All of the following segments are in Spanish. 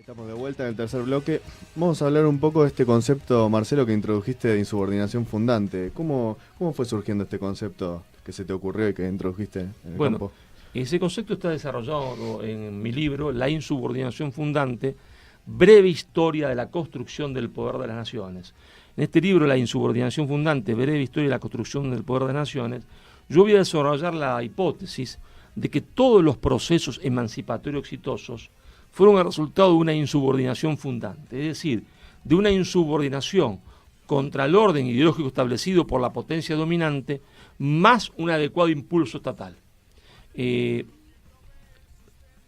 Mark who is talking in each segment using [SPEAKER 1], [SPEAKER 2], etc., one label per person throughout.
[SPEAKER 1] Estamos de vuelta en el tercer bloque. Vamos a hablar un poco de este concepto, Marcelo, que introdujiste de insubordinación fundante. ¿Cómo fue surgiendo este concepto que se te ocurrió y que introdujiste en el campo?
[SPEAKER 2] Ese concepto está desarrollado en mi libro, La insubordinación fundante, breve historia de la construcción del poder de las naciones. En este libro, La insubordinación fundante, breve historia de la construcción del poder de las naciones, yo voy a desarrollar la hipótesis de que todos los procesos emancipatorios exitosos fueron el resultado de una insubordinación fundante, es decir, de una insubordinación contra el orden ideológico establecido por la potencia dominante, más un adecuado impulso estatal.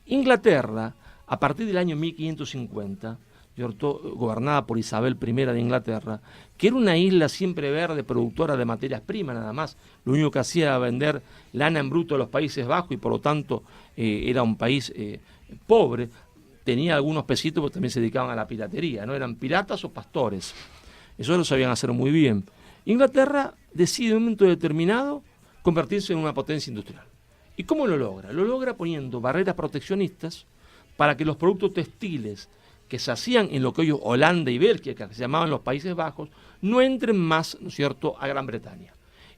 [SPEAKER 2] Inglaterra, a partir del año 1550, gobernada por Isabel I de Inglaterra, que era una isla siempre verde, productora de materias primas nada más, lo único que hacía era vender lana en bruto a los Países Bajos y por lo tanto era un país pobre. Tenía algunos pesitos porque también se dedicaban a la piratería, ¿no? Eran piratas o pastores. Eso lo sabían hacer muy bien. Inglaterra decide en un momento determinado convertirse en una potencia industrial. ¿Y cómo lo logra? Lo logra poniendo barreras proteccionistas para que los productos textiles que se hacían en lo que hoy Holanda y Bélgica, que se llamaban los Países Bajos, no entren más, ¿no es cierto?, a Gran Bretaña.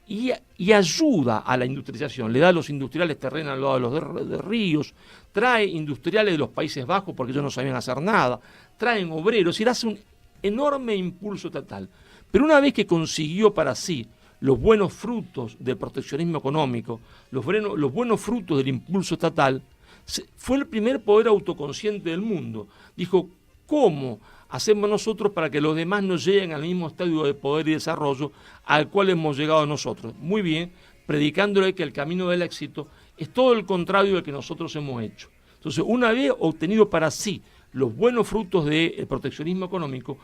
[SPEAKER 2] Y ayuda a la industrialización, le da a los industriales terreno al lado de los ríos, trae industriales de los Países Bajos porque ellos no sabían hacer nada, traen obreros y le hace un enorme impulso estatal. Pero una vez que consiguió para sí los buenos frutos del proteccionismo económico, los buenos frutos del impulso estatal, fue el primer poder autoconsciente del mundo. Dijo, ¿cómo hacemos nosotros para que los demás no lleguen al mismo estadio de poder y desarrollo al cual hemos llegado nosotros? Muy bien, predicándole que el camino del éxito es todo el contrario del que nosotros hemos hecho. Entonces, una vez obtenido para sí los buenos frutos del proteccionismo económico,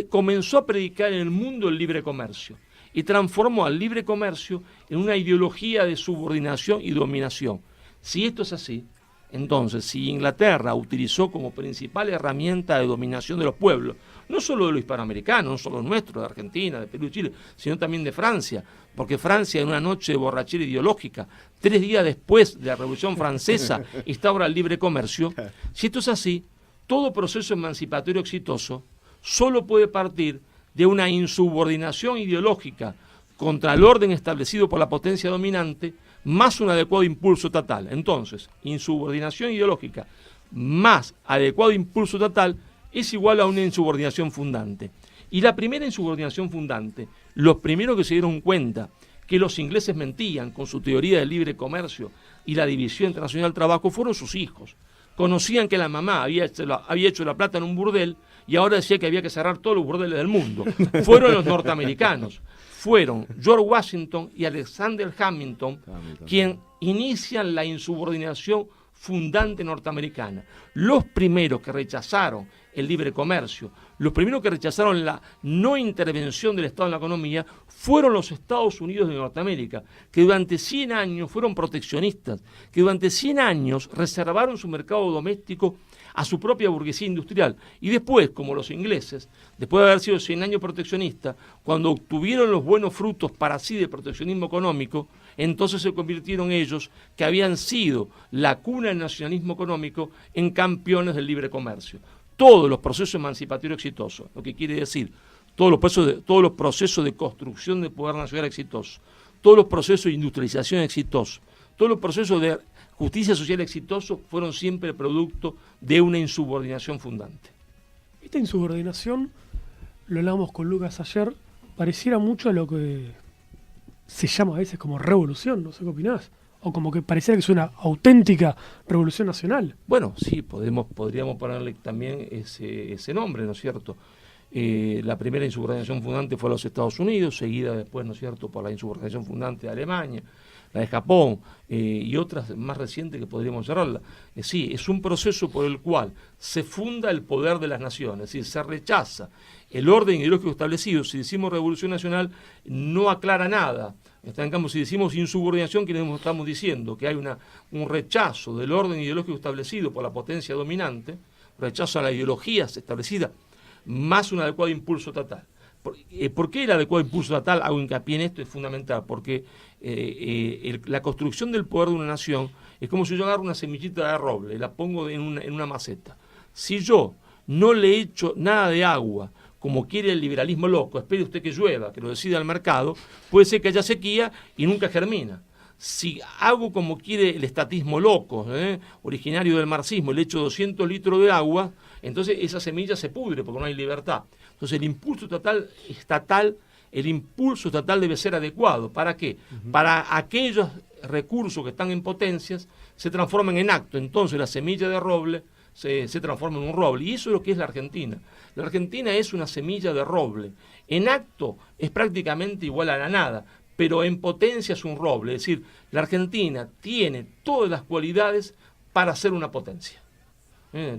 [SPEAKER 2] comenzó a predicar en el mundo el libre comercio y transformó al libre comercio en una ideología de subordinación y dominación. Si esto es así, entonces, si Inglaterra utilizó como principal herramienta de dominación de los pueblos, no solo de los hispanoamericanos, no solo nuestros, de Argentina, de Perú y Chile, sino también de Francia, porque Francia en una noche de borrachera ideológica, 3 días después de la Revolución Francesa, instaura el libre comercio. Si esto es así, todo proceso emancipatorio exitoso solo puede partir de una insubordinación ideológica contra el orden establecido por la potencia dominante, más un adecuado impulso estatal. Entonces, insubordinación ideológica más adecuado impulso estatal es igual a una insubordinación fundante. Y la primera insubordinación fundante, los primeros que se dieron cuenta que los ingleses mentían con su teoría del libre comercio y la división internacional del trabajo fueron sus hijos. Conocían que la mamá había hecho la plata en un burdel y ahora decía que había que cerrar todos los burdeles del mundo. Fueron los norteamericanos. Fueron George Washington y Alexander Hamilton quien inician la insubordinación fundante norteamericana. Los primeros que rechazaron el libre comercio, los primeros que rechazaron la no intervención del Estado en la economía, fueron los Estados Unidos de Norteamérica, que durante 100 años fueron proteccionistas, que durante 100 años reservaron su mercado doméstico a su propia burguesía industrial. Y después, como los ingleses, después de haber sido 100 años proteccionistas, cuando obtuvieron los buenos frutos para sí del proteccionismo económico, entonces se convirtieron ellos, que habían sido la cuna del nacionalismo económico, en campeones del libre comercio. Todos los procesos emancipatorios exitosos, lo que quiere decir, todos los procesos de construcción del poder nacional exitosos, todos los procesos de industrialización exitosos, todos los procesos de justicia social exitosos fueron siempre producto de una insubordinación fundante.
[SPEAKER 3] Esta insubordinación, lo hablamos con Lucas ayer, pareciera mucho a lo que se llama a veces como revolución, no sé qué opinás, o como que pareciera que es una auténtica revolución nacional.
[SPEAKER 2] Bueno, sí, podríamos ponerle también ese nombre, ¿no es cierto? La primera insubordinación fundante fue a los Estados Unidos, seguida después, ¿no es cierto?, por la insubordinación fundante de Alemania, la de Japón y otras más recientes que podríamos cerrarla. Sí, es un proceso por el cual se funda el poder de las naciones, es decir, se rechaza el orden ideológico establecido. Si decimos revolución nacional, no aclara nada. En cambio, si decimos insubordinación, ¿qué estamos diciendo? Que hay un rechazo del orden ideológico establecido por la potencia dominante, rechazo a las ideologías establecidas, más un adecuado impulso estatal. ¿Por qué el adecuado impulso estatal? Hago hincapié en esto, es fundamental, porque la construcción del poder de una nación es como si yo agarro una semillita de roble y la pongo en una maceta. Si yo no le echo nada de agua, como quiere el liberalismo loco, espere usted que llueva, que lo decida el mercado, puede ser que haya sequía y nunca germina. Si hago como quiere el estatismo loco, originario del marxismo, le echo 200 litros de agua, entonces esa semilla se pudre porque no hay libertad. Entonces el impulso estatal debe ser adecuado. ¿Para qué? Para aquellos recursos que están en potencias se transformen en acto. Entonces la semilla de roble se transforma en un roble. Y eso es lo que es la Argentina. La Argentina es una semilla de roble. En acto es prácticamente igual a la nada, pero en potencia es un roble. Es decir, la Argentina tiene todas las cualidades para ser una potencia.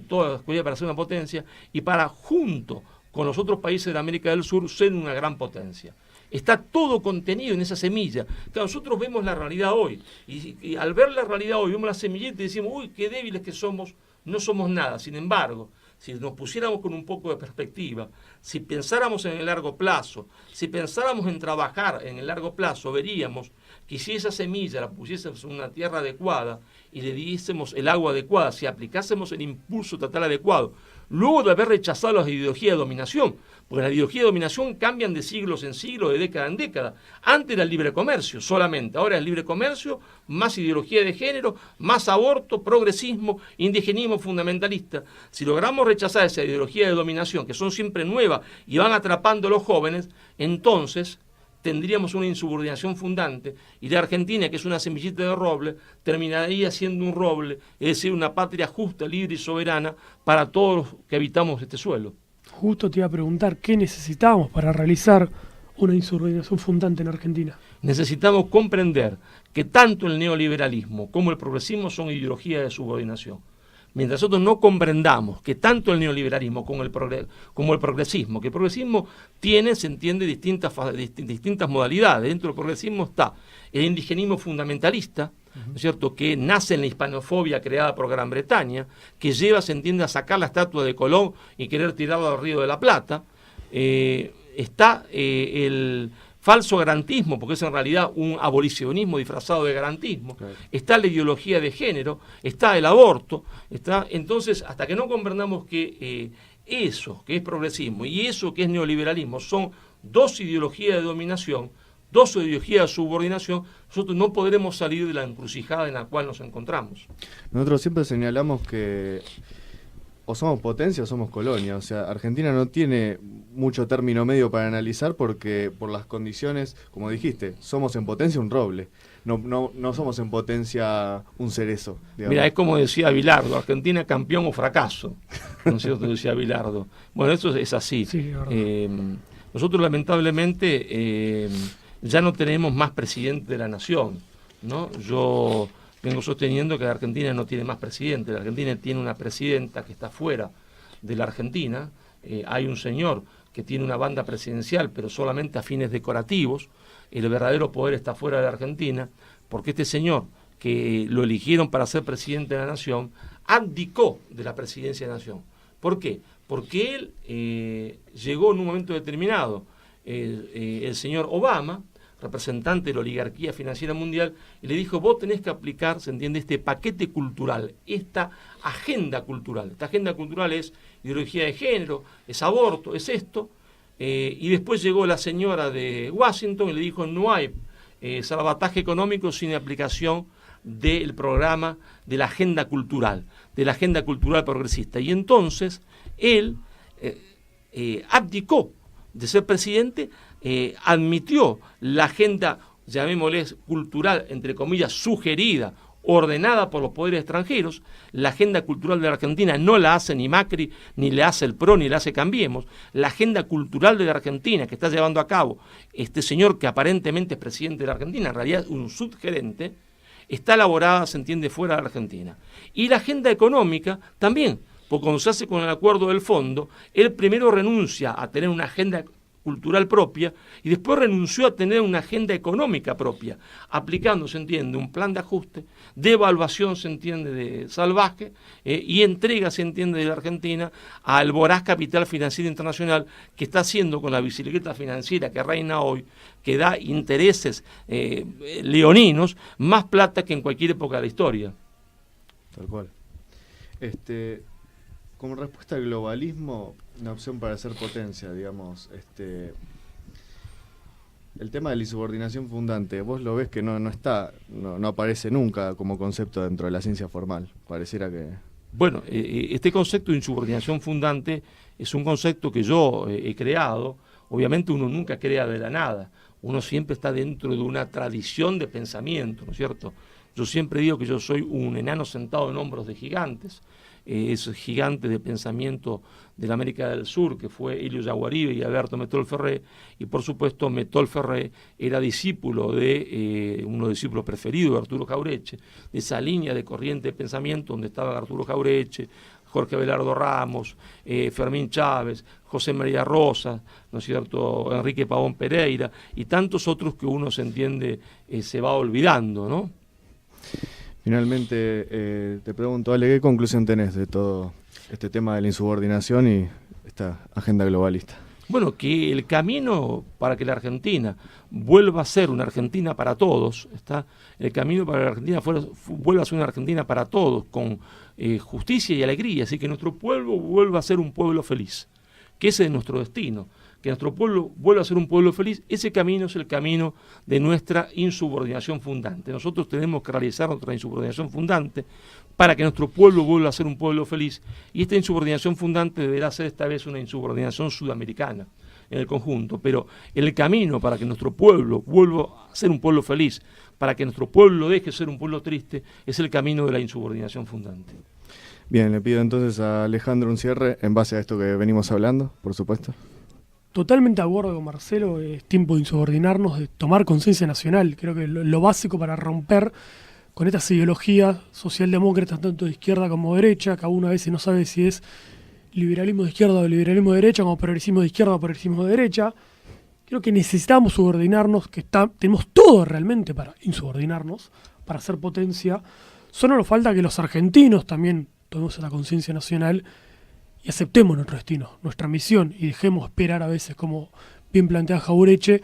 [SPEAKER 2] Todas las cualidades para ser una potencia y para, junto con los otros países de América del Sur, ser una gran potencia. Está todo contenido en esa semilla. Claro, nosotros vemos la realidad hoy y al ver la realidad hoy, vemos la semillita y decimos, uy, qué débiles que somos, no somos nada. Sin embargo, si nos pusiéramos con un poco de perspectiva, si pensáramos en el largo plazo, si pensáramos en trabajar en el largo plazo, veríamos que si esa semilla la pusiésemos en una tierra adecuada y le diésemos el agua adecuada, si aplicásemos el impulso estatal adecuado, luego de haber rechazado las ideologías de dominación, porque las ideologías de dominación cambian de siglos en siglos, de década en década. Antes era el libre comercio solamente, ahora es libre comercio, más ideología de género, más aborto, progresismo, indigenismo fundamentalista. Si logramos rechazar esa ideología de dominación, que son siempre nuevas y van atrapando a los jóvenes, entonces tendríamos una insubordinación fundante y la Argentina, que es una semillita de roble, terminaría siendo un roble, es decir, una patria justa, libre y soberana para todos los que habitamos este suelo.
[SPEAKER 3] Justo te iba a preguntar, ¿qué necesitamos para realizar una insubordinación fundante en Argentina?
[SPEAKER 2] Necesitamos comprender que tanto el neoliberalismo como el progresismo son ideologías de subordinación. Mientras nosotros no comprendamos que tanto el neoliberalismo como el progresismo, que el progresismo se entiende distintas modalidades. Dentro del progresismo está el indigenismo fundamentalista, ¿no es cierto?, que nace en la hispanofobia creada por Gran Bretaña, que se entiende, a sacar la estatua de Colón y querer tirarla al Río de la Plata. Está el falso garantismo, porque es en realidad un abolicionismo disfrazado de garantismo, claro. Está la ideología de género, está el aborto, entonces hasta que no comprendamos que eso que es progresismo y eso que es neoliberalismo son dos ideologías de dominación, dos ideologías de subordinación, nosotros no podremos salir de la encrucijada en la cual nos encontramos.
[SPEAKER 1] Nosotros siempre señalamos que o somos potencia o somos colonia. O sea, Argentina no tiene mucho término medio para analizar porque por las condiciones, como dijiste, somos en potencia un roble. No somos en potencia un cerezo, digamos.
[SPEAKER 2] Mira, es como decía Bilardo, Argentina campeón o fracaso. ¿No es cierto? Decía Bilardo. Bueno, eso es así. Sí, nosotros lamentablemente ya no tenemos más presidente de la nación, ¿no? Yo vengo sosteniendo que la Argentina no tiene más presidente. La Argentina tiene una presidenta que está fuera de la Argentina. Hay un señor que tiene una banda presidencial, pero solamente a fines decorativos. El verdadero poder está fuera de la Argentina, porque este señor, que lo eligieron para ser presidente de la nación, abdicó de la presidencia de la nación. ¿Por qué? Porque él llegó en un momento determinado, el señor Obama, representante de la oligarquía financiera mundial, y le dijo, vos tenés que aplicar, se entiende, este paquete cultural, esta agenda cultural. Esta agenda cultural es ideología de género, es aborto, es esto. Y después llegó la señora de Washington y le dijo, no hay salvataje económico sin aplicación del programa de la agenda cultural progresista. Y entonces él abdicó de ser presidente, admitió la agenda, llamémosle cultural, entre comillas, sugerida, ordenada por los poderes extranjeros. La agenda cultural de la Argentina no la hace ni Macri, ni le hace el PRO, ni la hace Cambiemos. La agenda cultural de la Argentina que está llevando a cabo este señor que aparentemente es presidente de la Argentina, en realidad es un subgerente, está elaborada, se entiende, fuera de la Argentina. Y la agenda económica también, porque cuando se hace con el acuerdo del fondo, él primero renuncia a tener una agenda cultural propia y después renunció a tener una agenda económica propia, aplicando, se entiende, un plan de ajuste, de evaluación, se entiende, de salvaje, y entrega, se entiende, de la Argentina al voraz capital financiero internacional que está haciendo con la bicicleta financiera que reina hoy, que da intereses leoninos, más plata que en cualquier época de la historia.
[SPEAKER 1] Tal cual. como respuesta al globalismo, una opción para ser potencia, digamos, el tema de la insubordinación fundante, vos lo ves que no aparece nunca como concepto dentro de la ciencia formal, pareciera que...
[SPEAKER 2] Bueno, este concepto de insubordinación fundante es un concepto que yo he creado. Obviamente uno nunca crea de la nada, uno siempre está dentro de una tradición de pensamiento, ¿no es cierto? Yo siempre digo que yo soy un enano sentado en hombros de gigantes, esos gigantes de pensamiento de la América del Sur, que fue Elio Yaguaribe y Alberto Metol Ferré, y por supuesto Metol Ferré era discípulo de uno de los discípulos preferidos de Arturo Jauretche, de esa línea de corriente de pensamiento donde estaba Arturo Jauretche, Jorge Abelardo Ramos, Fermín Chávez, José María Rosas, ¿no es cierto?, Enrique Pavón Pereira, y tantos otros que uno se entiende se va olvidando, ¿no?
[SPEAKER 1] Finalmente, te pregunto, Ale, ¿qué conclusión tenés de todo este tema de la insubordinación y esta agenda globalista?
[SPEAKER 2] Bueno, que el camino para que la Argentina vuelva a ser una Argentina para todos, el camino para la Argentina vuelva a ser una Argentina para todos, con justicia y alegría, así que nuestro pueblo vuelva a ser un pueblo feliz, que ese es nuestro destino, que nuestro pueblo vuelva a ser un pueblo feliz. Ese camino es el camino de nuestra insubordinación fundante. Nosotros tenemos que realizar nuestra insubordinación fundante para que nuestro pueblo vuelva a ser un pueblo feliz, y esta insubordinación fundante deberá ser esta vez una insubordinación sudamericana en el conjunto, pero el camino para que nuestro pueblo vuelva a ser un pueblo feliz, para que nuestro pueblo deje de ser un pueblo triste, es el camino de la insubordinación fundante.
[SPEAKER 1] Bien, le pido entonces a Alejandro un cierre en base a esto que venimos hablando, por supuesto.
[SPEAKER 3] Totalmente de acuerdo con Marcelo, es tiempo de insubordinarnos, de tomar conciencia nacional. Creo que lo básico para romper con estas ideologías socialdemócratas, tanto de izquierda como de derecha, que uno a veces no sabe si es liberalismo de izquierda o liberalismo de derecha, como progresismo de izquierda o progresismo de derecha. Creo que necesitamos subordinarnos, tenemos todo realmente para insubordinarnos, para hacer potencia. Solo nos falta que los argentinos también tomemos esa conciencia nacional y aceptemos nuestro destino, nuestra misión, y dejemos esperar a veces, como bien plantea Jauretche,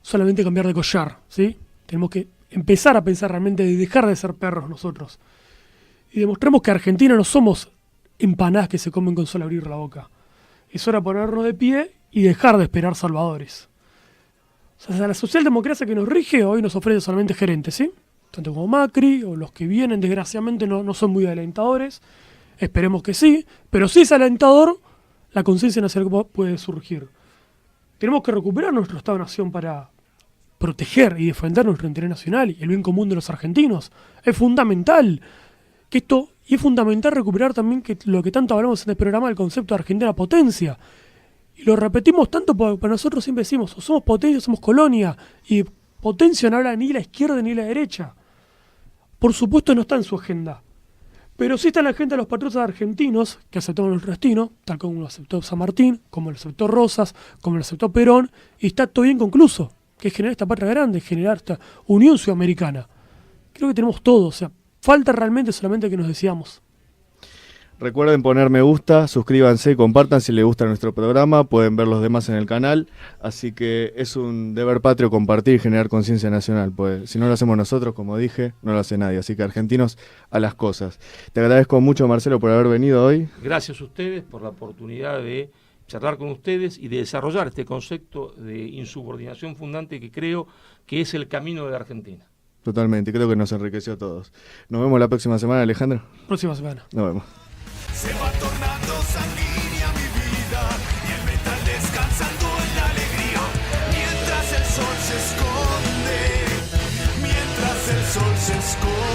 [SPEAKER 3] solamente cambiar de collar, ¿sí? Tenemos que empezar a pensar realmente de dejar de ser perros nosotros. Y demostremos que Argentina no somos empanadas que se comen con solo abrir la boca. Es hora de ponernos de pie y dejar de esperar salvadores. O sea, la socialdemocracia que nos rige hoy nos ofrece solamente gerentes, ¿sí? Tanto como Macri, o los que vienen, desgraciadamente, no son muy alentadores. Esperemos que sí, pero si es alentador, la conciencia nacional puede surgir. Tenemos que recuperar nuestro Estado-Nación para proteger y defender nuestro interés nacional y el bien común de los argentinos. Es fundamental y es fundamental recuperar también lo que tanto hablamos en el programa, el concepto de Argentina potencia. Y lo repetimos tanto porque nosotros siempre decimos, o somos potencia o somos colonia, y potencia no habla ni la izquierda ni la derecha. Por supuesto no está en su agenda. Pero sí está en la agenda de los patriotas argentinos que aceptaron nuestro destino, tal como lo aceptó San Martín, como lo aceptó Rosas, como lo aceptó Perón, y está todo bien concluso, que es generar esta patria grande, generar esta unión sudamericana. Creo que tenemos todo, o sea, falta realmente solamente que nos deseamos.
[SPEAKER 1] Recuerden poner me gusta, suscríbanse, compartan si les gusta nuestro programa, pueden ver los demás en el canal, así que es un deber patrio compartir y generar conciencia nacional, pues si no lo hacemos nosotros, como dije, no lo hace nadie, así que argentinos a las cosas. Te agradezco mucho, Marcelo, por haber venido hoy.
[SPEAKER 2] Gracias a ustedes por la oportunidad de charlar con ustedes y de desarrollar este concepto de insubordinación fundante que creo que es el camino de la Argentina.
[SPEAKER 1] Totalmente, creo que nos enriqueció a todos. Nos vemos la próxima semana, Alejandro.
[SPEAKER 3] Próxima semana.
[SPEAKER 1] Nos vemos.
[SPEAKER 4] Se va tornando sanguínea mi vida y el metal descansando en la alegría. Mientras el sol se esconde, mientras el sol se esconde.